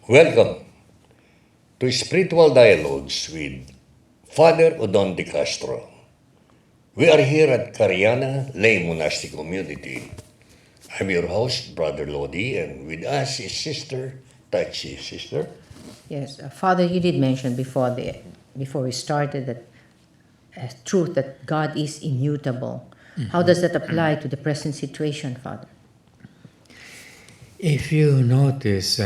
Welcome to Spiritual Dialogues with Father Odon de Castro. We are here at Cariana Lay Monastic Community. I'm your host, Brother Lodi, and with us is Sister Tachi. Sister? Yes, Father, you did mention before we started that truth that God is immutable. How does that apply to the present situation, Father? If you notice,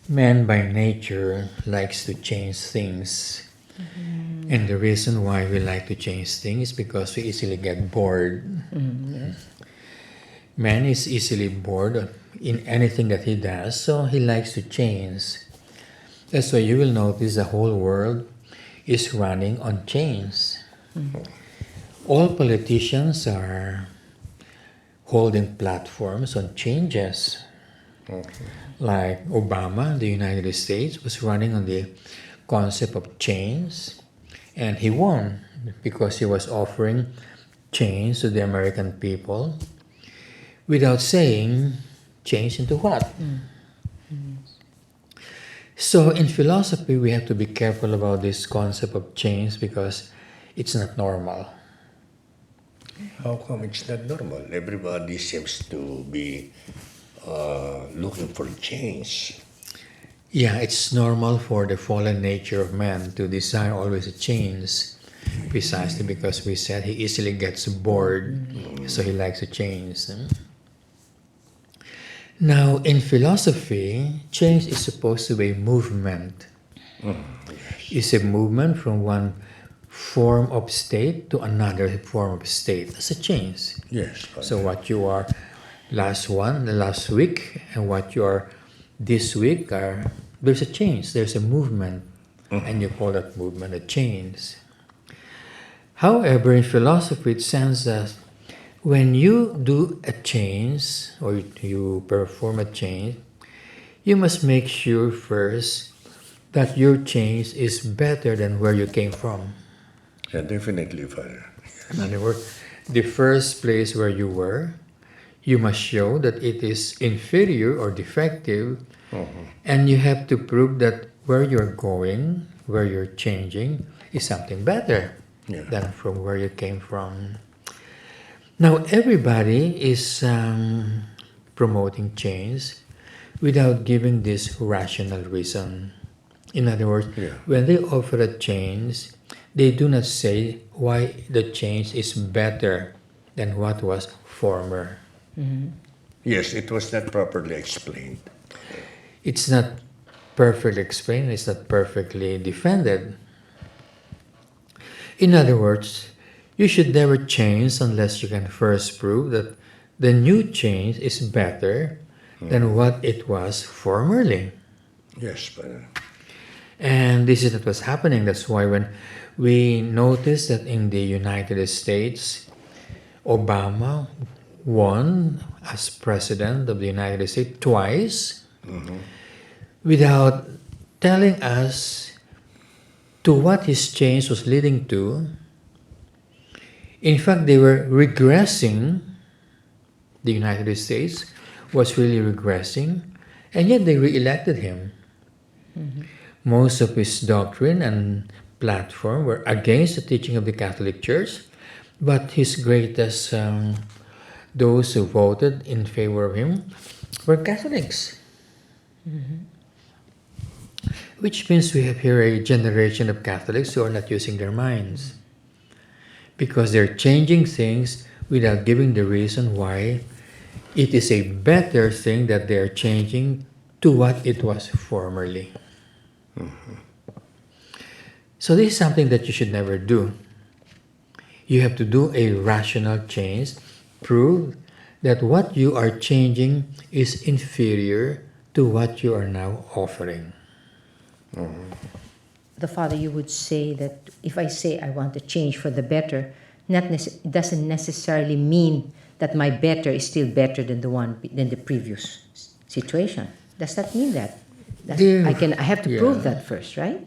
man by nature likes to change things. And the reason why we like to change things is because we easily get bored. Yes. Man is easily bored in anything that he does, so he likes to change. That's why you will notice the whole world is running on chains. All politicians are holding platforms on changes. Like Obama, the United States, was running on the concept of change, and he won because he was offering change to the American people without saying change into what. So in philosophy, we have to be careful about this concept of change because it's not normal. How come it's not normal? Everybody seems to be looking for change. Yeah, it's normal for the fallen nature of man to desire always a change, precisely because we said he easily gets bored, so he likes to change. Now, in philosophy, change is supposed to be a movement. It's a movement from one form of state to another form of state. That's a change. Yes. So what you are last week, and what you are this week there's a change. There's a movement, and you call that movement a change. However, in philosophy, it sounds that when you do a change or you perform a change, you must make sure first that your change is better than where you came from. Yeah, definitely, Father. In other words, the first place where you were, you must show that it is inferior or defective, and you have to prove that where you're going, where you're changing, is something better Yeah. than from where you came from. Now, everybody is promoting change without giving this rational reason. In other words, Yeah. when they offer a change, they do not say why the change is better than what was former. Yes, it was not properly explained. It's not perfectly explained, it's not perfectly defended. In other words, you should never change unless you can first prove that the new change is better than what it was formerly. Yes, Father. And this is what was happening. That's why when we notice that in the United States, Obama won as president of the United States twice without telling us to what his change was leading to. In fact, they were regressing. The United States was really regressing, and yet they re-elected him. Most of his doctrine and platform were against the teaching of the Catholic Church, but his greatest, those who voted in favor of him, were Catholics. Which means we have here a generation of Catholics who are not using their minds because they're changing things without giving the reason why it is a better thing that they're changing to what it was formerly. So this is something that you should never do. You have to do a rational change, prove that what you are changing is inferior to what you are now offering. The Father, you would say that if I say I want to change for the better, it doesn't necessarily mean that my better is still better than the previous situation. Does that mean that? I have to prove that first, right?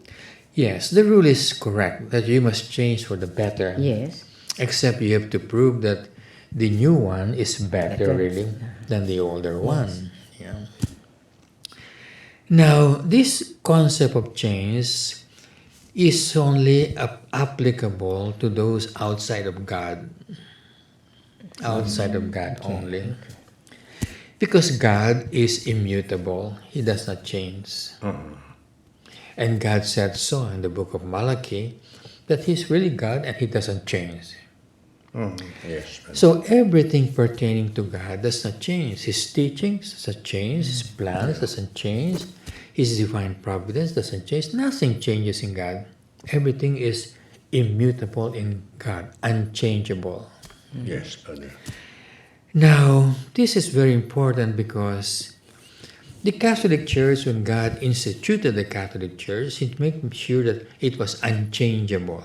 Yes, the rule is correct that you must change for the better. Yes. Except you have to prove that the new one is better Better. really than the older one. Yeah. Now, this concept of change is only applicable to those outside of God, outside of God only. Because God is immutable, He does not change. And God said so in the book of Malachi that He's really God and He doesn't change. Yes. So everything pertaining to God does not change. His teachings doesn't change, His plans doesn't change, His divine providence doesn't change. Nothing changes in God. Everything is immutable in God, unchangeable. Yes, Father. Now, this is very important because the Catholic Church, when God instituted the Catholic Church, He made sure that it was unchangeable,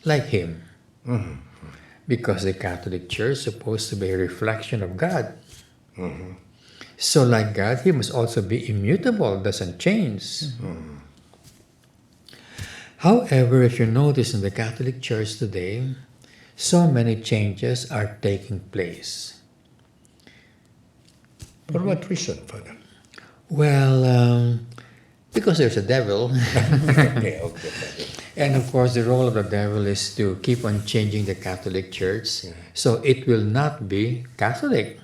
like Him. Because the Catholic Church is supposed to be a reflection of God. So, like God, He must also be immutable, doesn't change. However, if you notice in the Catholic Church today, so many changes are taking place. For what reason, Father? Well, because there's a devil. Okay, Father. And of course, the role of the devil is to keep on changing the Catholic Church. So it will not be Catholic.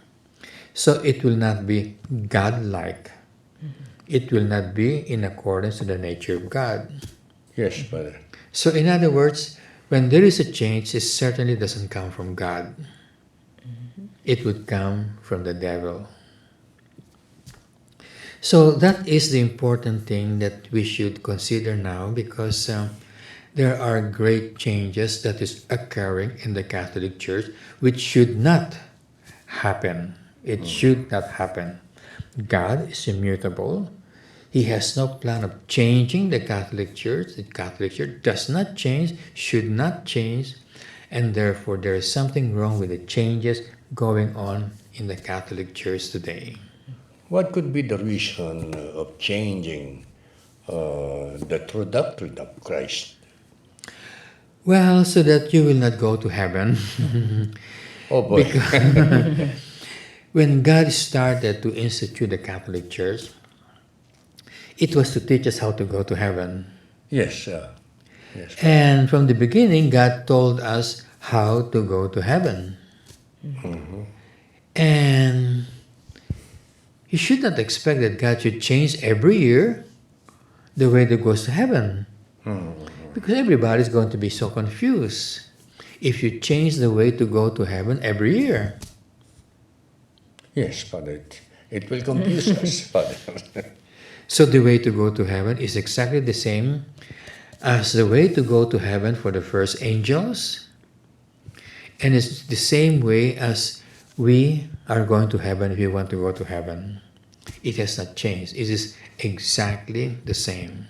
So it will not be God-like. It will not be in accordance to the nature of God. Yes, Father. So in other words, when there is a change, it certainly doesn't come from God. It would come from the devil. So that is the important thing that we should consider now, because there are great changes that is occurring in the Catholic Church which should not happen. It should not happen. God is immutable. He has no plan of changing the Catholic Church. The Catholic Church does not change, should not change, and therefore there is something wrong with the changes going on in the Catholic Church today. What could be the reason of changing the true doctrine of Christ? Well, so that you will not go to heaven. Oh boy. When God started to institute the Catholic Church, it was to teach us how to go to heaven. Yes. Yes. And from the beginning, God told us how to go to heaven. And you should not expect that God should change every year the way that goes to heaven. Because everybody is going to be so confused if you change the way to go to heaven every year. Yes, Father. It will confuse us, Father. So the way to go to heaven is exactly the same as the way to go to heaven for the first angels. And it's the same way as we are going to heaven if we want to go to heaven. It has not changed. It is exactly the same.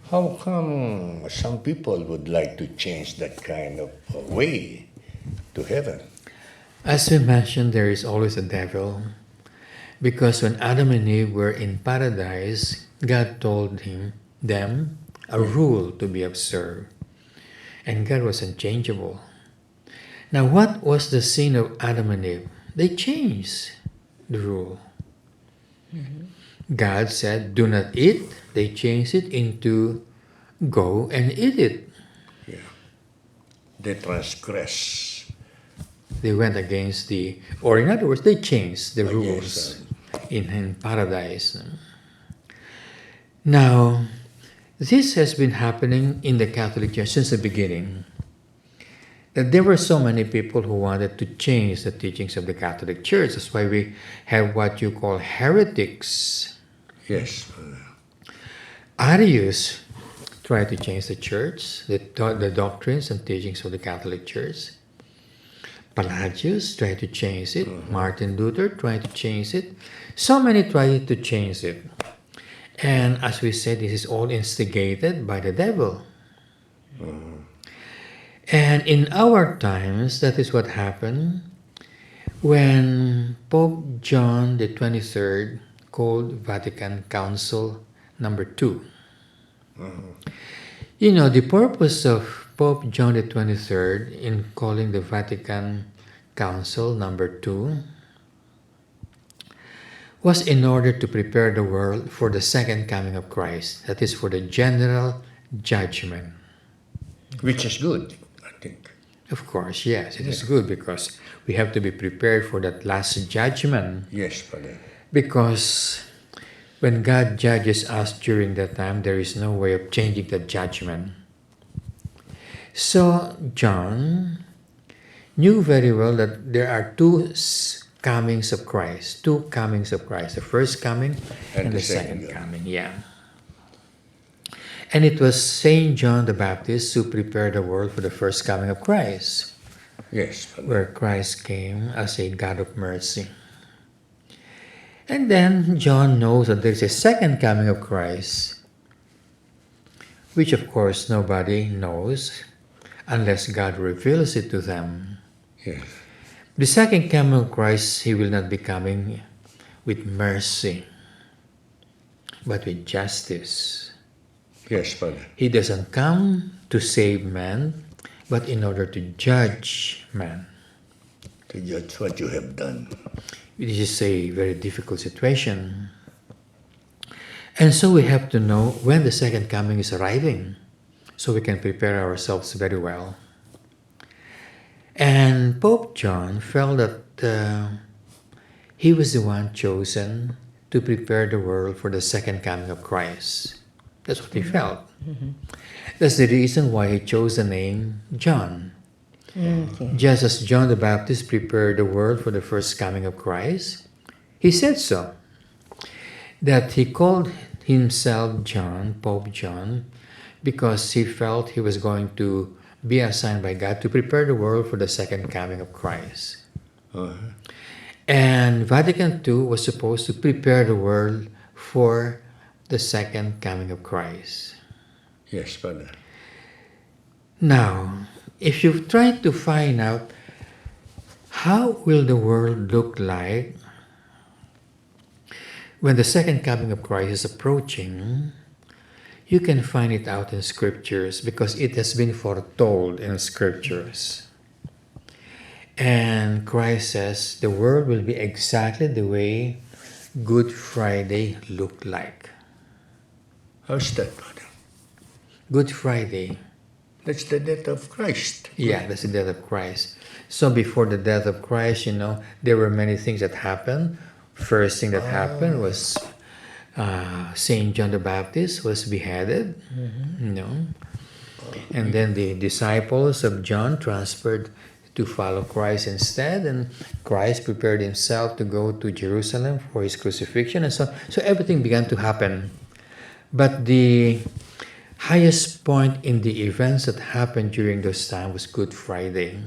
How come some people would like to change that kind of way to heaven? As we mentioned, there is always a devil. Because when Adam and Eve were in paradise, God told them a rule to be observed. And God was unchangeable. Now, what was the sin of Adam and Eve? They changed the rule. God said, do not eat. They changed it into go and eat it. Yeah. They transgress. They went against or in other words, they changed the rules Yes, in paradise. Now, this has been happening in the Catholic Church since the beginning. That there were so many people who wanted to change the teachings of the Catholic Church. That's why we have what you call heretics. Yes. Arius tried to change the church, the doctrines and teachings of the Catholic Church. Pelagius tried to change it. Martin Luther tried to change it. So many tried to change it. And as we said, this is all instigated by the devil. And in our times, that is what happened when Pope John the 23rd called Vatican Council number 2. You know, the purpose of Pope John the 23rd in calling the Vatican Council number 2 was in order to prepare the world for the second coming of Christ, that is, for the general judgment. Which is good, I think. Of course, yes, it is good because we have to be prepared for that last judgment. Yes, Father. Because when God judges us during that time, there is no way of changing the judgment. So, John knew very well that there are two comings of Christ. Two comings of Christ. The first coming and the second coming. Yeah. And it was Saint John the Baptist who prepared the world for the first coming of Christ, Yes, Father. where Christ came as a God of mercy. And then John knows that there's a second coming of Christ, which of course nobody knows unless God reveals it to them. Yes. The second coming of Christ, he will not be coming with mercy, but with justice. Yes, Father. He doesn't come to save man, but in order to judge man. To judge what you have done. This is a very difficult situation. And so we have to know when the second coming is arriving, so we can prepare ourselves very well. And Pope John felt that he was the one chosen to prepare the world for the second coming of Christ. That's what he felt. That's the reason why he chose the name John. Okay. Just as John the Baptist prepared the world for the first coming of Christ, he said so. That he called himself John, Pope John, because he felt he was going to be assigned by God to prepare the world for the second coming of Christ. Uh-huh. And Vatican II was supposed to prepare the world for the second coming of Christ. Yes, Father. Now, if you try to find out how will the world look like when the second coming of Christ is approaching, you can find it out in scriptures because it has been foretold in scriptures. And Christ says the world will be exactly the way Good Friday looked like. How's that, Father? Good Friday. That's the death of Christ. Yeah, that's the death of Christ. So before the death of Christ, there were many things that happened. First thing that happened was Saint John the Baptist was beheaded, and then the disciples of John transferred to follow Christ instead, and Christ prepared himself to go to Jerusalem for his crucifixion, and so everything began to happen. But the highest point in the events that happened during those times was Good Friday.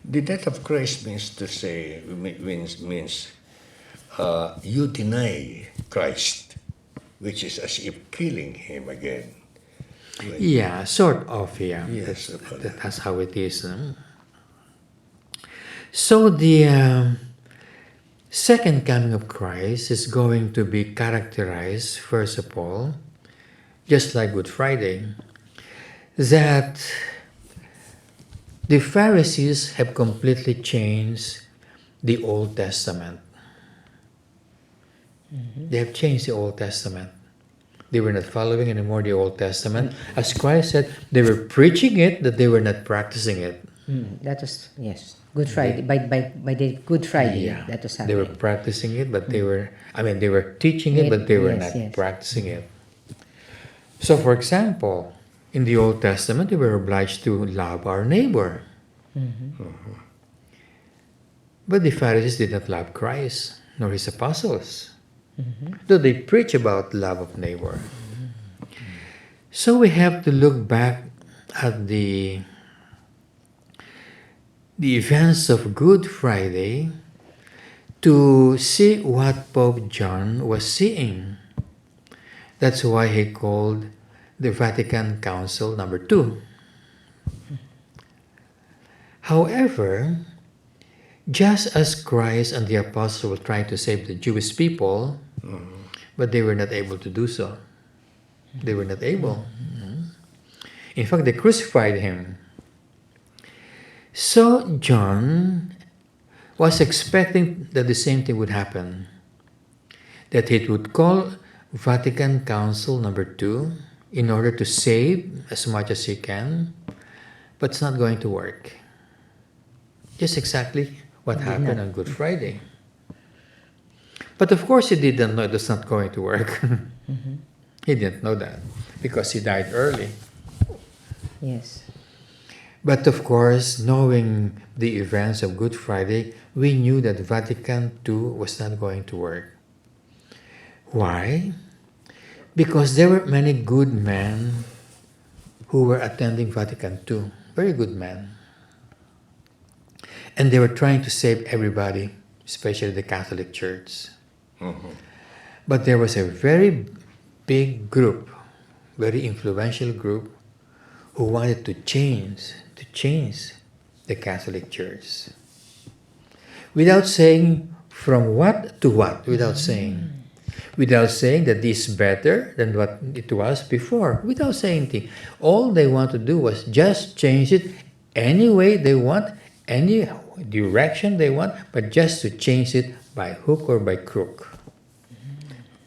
The death of Christ means you deny Christ, which is as if killing him again. Yeah, sort of, yeah. Yes, That's how it is. So the second coming of Christ is going to be characterized, first of all, just like Good Friday, that the Pharisees have completely changed the Old Testament. They have changed the Old Testament. They were not following anymore the Old Testament. As Christ said, they were preaching it, that they were not practicing it. That was, yes, Good Friday. By the Good Friday, that was They were happening. practicing it, but they were teaching it, but they were not practicing it. So, for example, in the Old Testament, we were obliged to love our neighbor. But the Pharisees did not love Christ, nor his apostles. Though they preach about love of neighbor. So we have to look back at the events of Good Friday to see what Pope John was seeing. That's why he called the Vatican Council number 2. However, just as Christ and the apostles were trying to save the Jewish people, but they were not able to do so. They were not able. In fact, they crucified him. So John was expecting that the same thing would happen, that he would call Vatican Council number 2 in order to save as much as he can, but it's not going to work. Just exactly what happened on Good Friday. But of course, he didn't know it was not going to work. He didn't know that because he died early. Yes. But of course, knowing the events of Good Friday, we knew that Vatican II was not going to work. Why? Because there were many good men who were attending Vatican II, very good men. And they were trying to save everybody, especially the Catholic Church. But there was a very big group, very influential group, who wanted to change the Catholic Church. Without saying from what to what, without saying that this is better than what it was before, without saying anything. All they want to do was just change it any way they want, any direction they want, but just to change it by hook or by crook.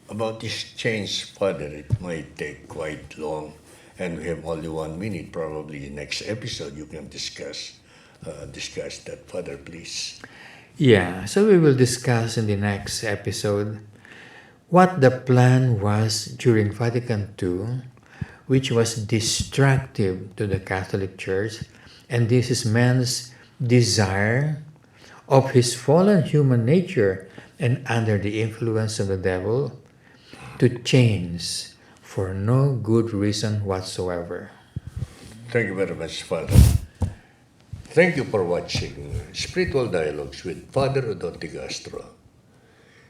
About this change, Father, it might take quite long, and we have only 1 minute. Probably next episode you can discuss that, Father, please. Yeah, so we will discuss in the next episode what the plan was during Vatican II, which was destructive to the Catholic Church, and this is man's desire of his fallen human nature and under the influence of the devil to change for no good reason whatsoever. Thank you very much, Father. Thank you for watching Spiritual Dialogues with Father Odon de Castro.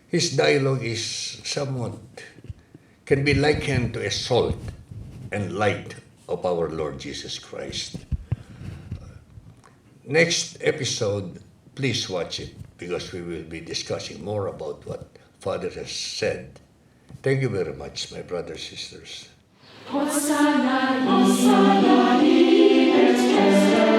His dialogue is somewhat, can be likened to a salt and light of our Lord Jesus Christ. Next episode, please watch it because we will be discussing more about what Father has said. Thank you very much, my brothers and sisters. Hosanna, Hosanna, in excelsis.